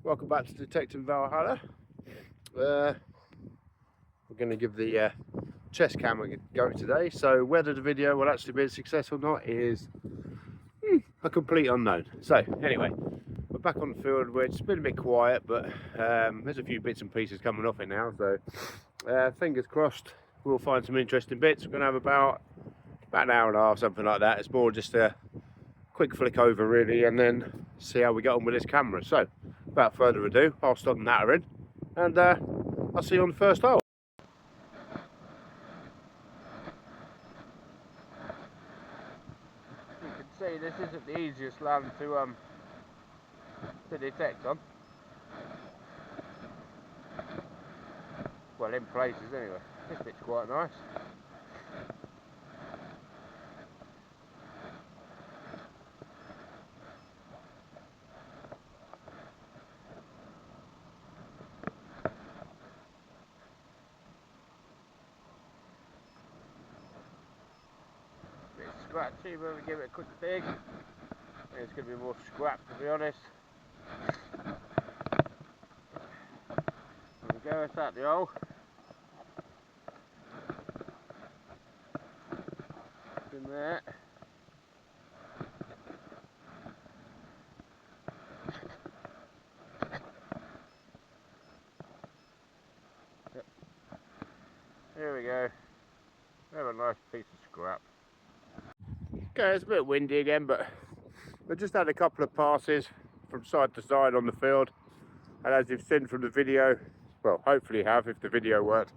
Welcome back to Detective Valhalla. We're going to give the chest cam a go today. So whether the video will actually be a success or not is a complete unknown. So anyway, we're back on the field where it's been a bit quiet, but there's a few bits and pieces coming off it now. So fingers crossed we'll find some interesting bits. We're going to have about an hour and a half, something like that. It's more just a quick flick over really, and then see how we get on with this camera. So without further ado, I'll stop nattering and I'll see you on the first hole. You can see this isn't the easiest land to detect on. Well, in places anyway. This bit's quite nice. Bit scratchy, but we give it a quick dig. It's going to be more scrap, to be honest. There we go, it's out the hole. It's in there. Yep. Here we go. We have a nice piece of scrap. Okay, it's a bit windy again, but we just had a couple of passes from side to side on the field, and as you've seen from the video, well, hopefully you have if the video worked.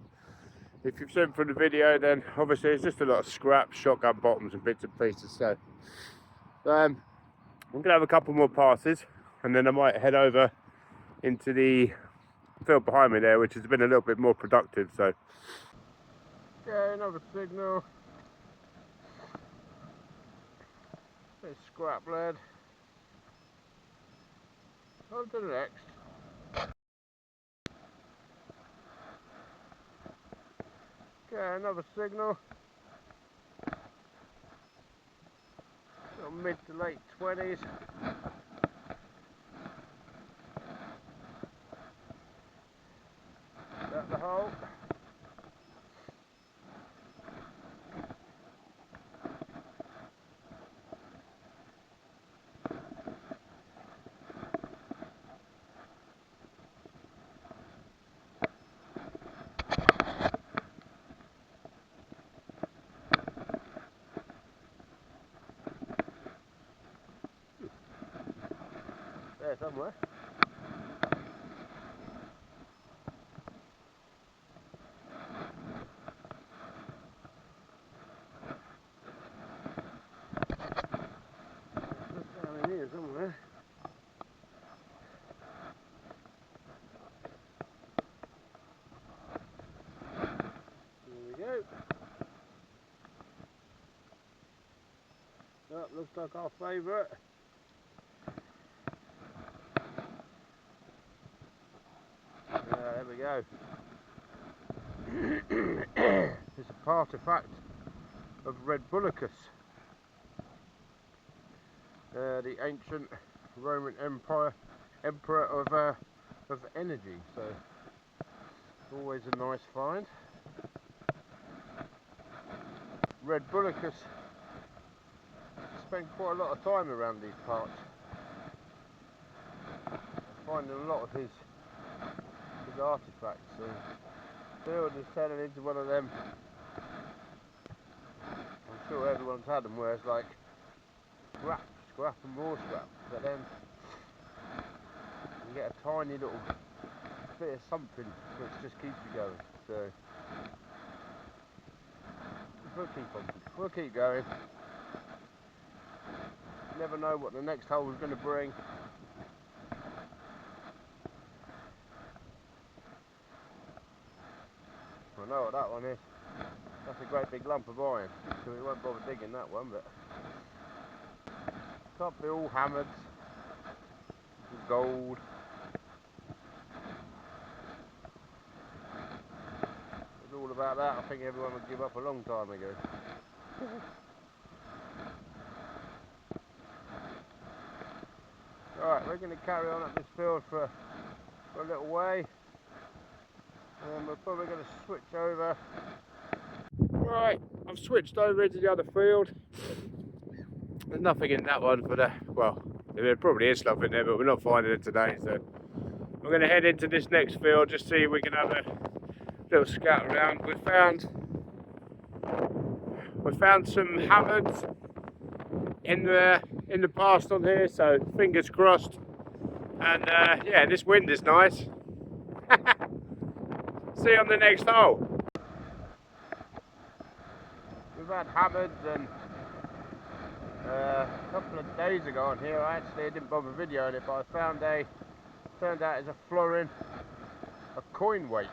If you've seen from the video, then obviously it's just a lot of scrap, shotgun bottoms and bits and pieces. So I'm gonna have a couple more passes, and then I might head over into the field behind me there, which has been a little bit more productive. So okay, another signal. Bit of scrap lead. On to the next. Okay, another signal. Mid to late 20s. At the hole. There somewhere. Just down in here somewhere. There we go. That looks like our favourite. There we go. It's a artifact of Red Bullicus, the ancient Roman emperor of energy. So always a nice find. Red Bullicus spent quite a lot of time around these parts, finding a lot of his artifacts. So field is turning into one of them. I'm sure everyone's had them where it's like scrap and more scrap, but then you get a tiny little bit of something which just keeps you going. So we'll keep going. You never know what the next hole is going to bring. I know what that one is. That's a great big lump of iron, so we won't bother digging that one, but can't be all hammered. Gold. It's all about that. I think everyone would give up a long time ago. Alright, we're going to carry on at this field for for a little way, and we're probably going to switch over. Right, I've switched over into the other field. There's nothing in that one for the, well, there probably is stuff in there, but we're not finding it today, so we're going to head into this next field, just see if we can have a little scout around. We found some hammereds in the past on here, so fingers crossed. And yeah, this wind is nice. See you on the next hole. We've had hammereds, and a couple of days ago on here, I didn't bother videoing it, but I found turned out it's a florin, a coin weight.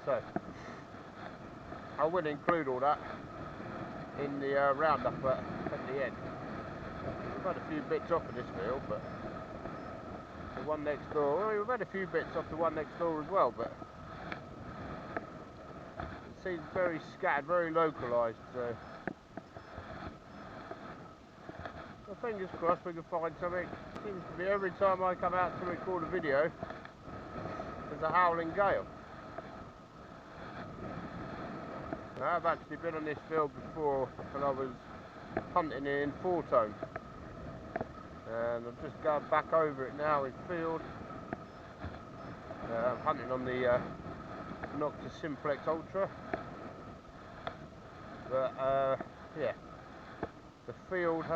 So I will include all that in the roundup at the end. We've had a few bits off of this field, but the one next door, well, we've had a few bits off the one next door as well, but it seems very scattered, very localised, so fingers crossed we can find something. Seems to be every time I come out to record a video, there's a howling gale. Now, I've actually been on this field before when I was hunting in 4-tone, and I'm just going back over it now in field. I'm hunting on the Noctis Simplex Ultra, but yeah, the field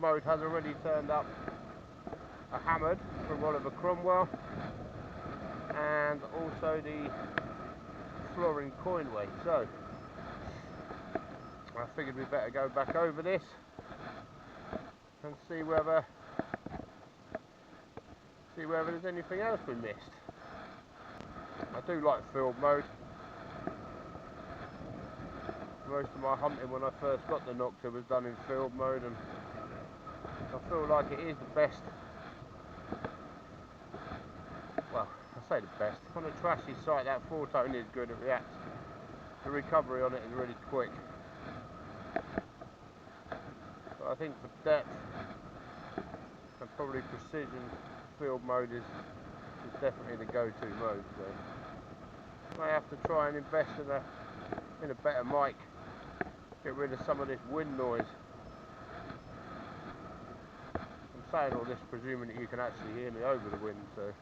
mode has already turned up a hammered from Oliver Cromwell, and also the florin coin weight. So I figured we better go back over this and see whether there's anything else we missed. I do like field mode. Most of my hunting when I first got the Nocta was done in field mode, and I feel like it is the best. Well, I say the best. On a trashy site, that 4-tone is good. It reacts. The recovery on it is really quick. But I think for depth and probably precision, field mode is definitely the go-to mode. So I have to try and invest in a better mic. Get rid of some of this wind noise. I'm saying all this presuming that you can actually hear me over the wind, so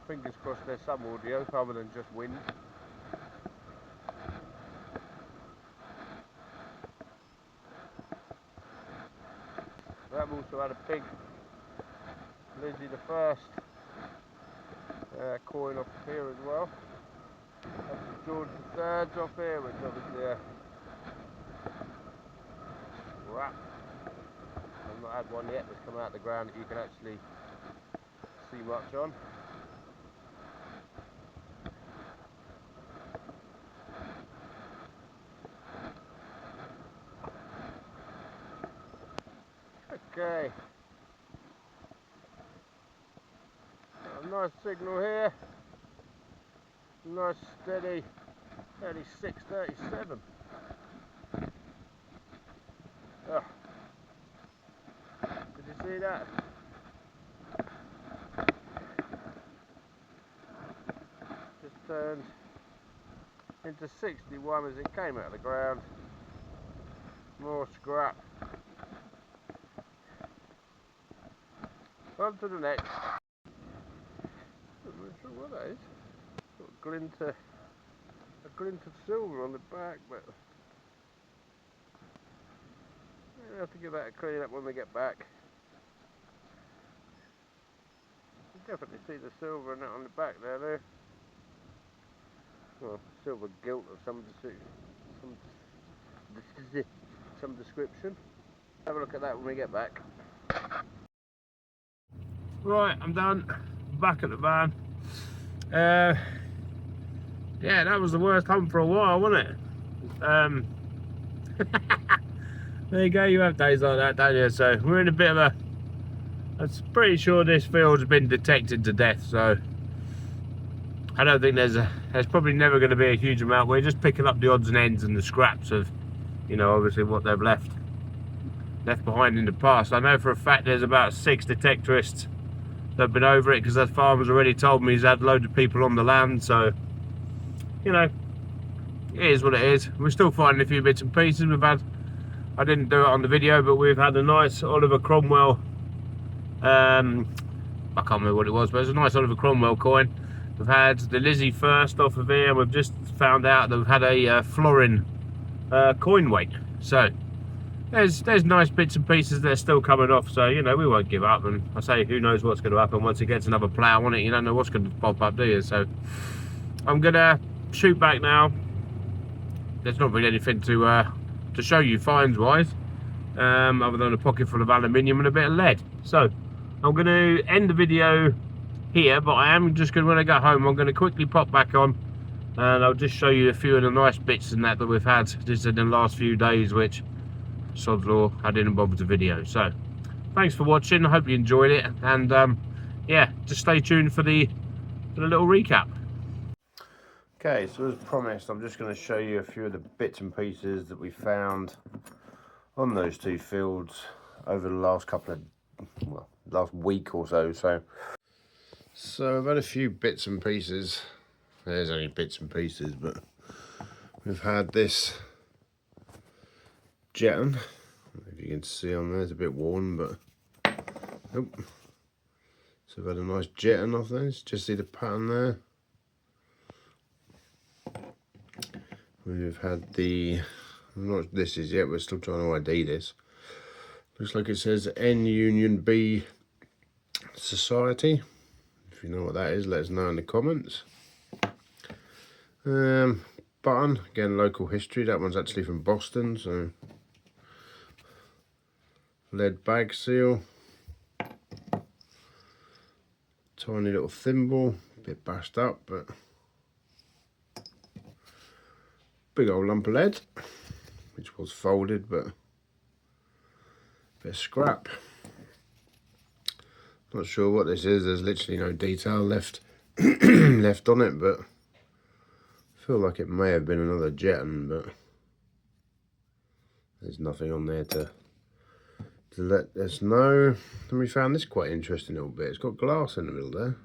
fingers crossed there's some audio other than just wind. I've also had a big Lizzie the First coin off here as well. That's George III's off here, which obviously scrap. I've not had one yet that's come out of the ground that you can actually see much on. Okay, got a nice signal here, nice steady 36, 37. Oh. Did you see that? Just turned into 61 as it came out of the ground. More scrap. On to the next. I'm not sure what that is. Got a glint of silver on the back, but we'll have to give that a clean up when we get back. You can definitely see the silver in that on the back there. Well, silver gilt of some description. Have a look at that when we get back. Right, I'm done. Back at the van. Yeah, that was the worst hunt for a while, wasn't it? There you go, you have days like that, don't you? So we're in a bit of a... I'm pretty sure this field's been detected to death, so I don't think there's probably never going to be a huge amount. We're just picking up the odds and ends and the scraps of, you know, obviously what they've left behind in the past. I know for a fact there's about 6 detectorists that have been over it, because that farmer's already told me he's had loads of people on the land. So, you know, it is what it is. We're still finding a few bits and pieces. We've had, I didn't do it on the video, but we've had a nice Oliver Cromwell, I can't remember what it was, but it was a nice Oliver Cromwell coin. We've had the Lizzie first off of here, and we've just found out that we've had a florin coin weight. So there's nice bits and pieces that are still coming off. So, you know, we won't give up. And I say, who knows what's going to happen once it gets another plough on it. You don't know what's going to pop up, do you? So I'm going to shoot back now. There's not really anything to show you finds wise, other than a pocket full of aluminium and a bit of lead. So I'm going to end the video here, but I am just going to, when I get home, I'm going to quickly pop back on and I'll just show you a few of the nice bits and that we've had just in the last few days, which, sod's law, I didn't bother to video. So thanks for watching. I hope you enjoyed it, and yeah, just stay tuned for the little recap. Okay, so as promised, I'm just going to show you a few of the bits and pieces that we found on those two fields over the last couple of, well, last week or so. So I've had a few bits and pieces. There's only bits and pieces, but we've had this jeton. If you can see on there, it's a bit worn, but oh. So I've had a nice jeton off this. Just see the pattern there. We've had the, I'm not this is yet, we're still trying to ID this. Looks like it says N Union B Society. If you know what that is, let us know in the comments. Button, again, local history. That one's actually from Boston, so lead bag seal. Tiny little thimble, a bit bashed up, but big old lump of lead, which was folded, but a bit of scrap. Not sure what this is. There's literally no detail left left on it, but I feel like it may have been another jeton, but there's nothing on there to let us know. And we found this quite interesting little bit. It's got glass in the middle there,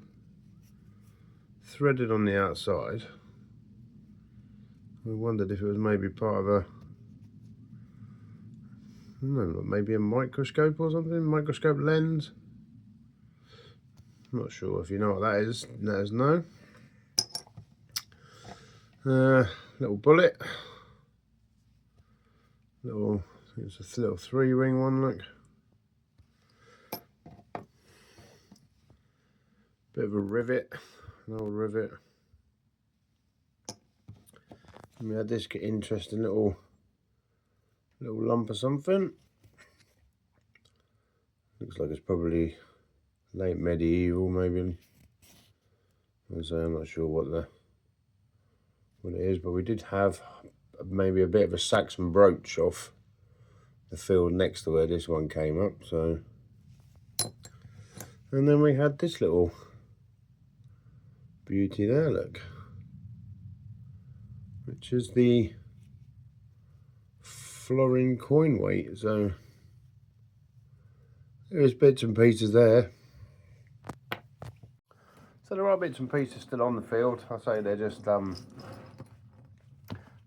threaded on the outside. We wondered if it was maybe part of a, I don't know, maybe a microscope or something, microscope lens. I'm not sure. If you know what that is, let us know. Little bullet. Little, I think it's a little 3-ring one, look. Bit of a rivet, an old rivet. And we had this interesting little lump of something. Looks like it's probably late medieval, maybe. As I say, I'm not sure what it is, but we did have maybe a bit of a Saxon brooch off the field next to where this one came up. So, and then we had this little beauty there, look, which is the florin coin weight. So there's bits and pieces there. So there are bits and pieces still on the field. I say they're just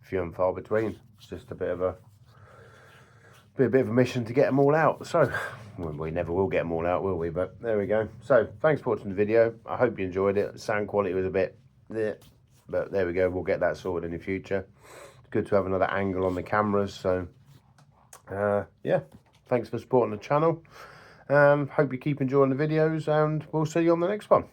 few and far between. It's just a bit of a mission to get them all out. So we never will get them all out, will we? But there we go. So thanks for watching the video. I hope you enjoyed it. Sound quality was a bit there, but there we go. We'll get that sorted in the future. It's good to have another angle on the cameras. So yeah, thanks for supporting the channel. Hope you keep enjoying the videos, and we'll see you on the next one.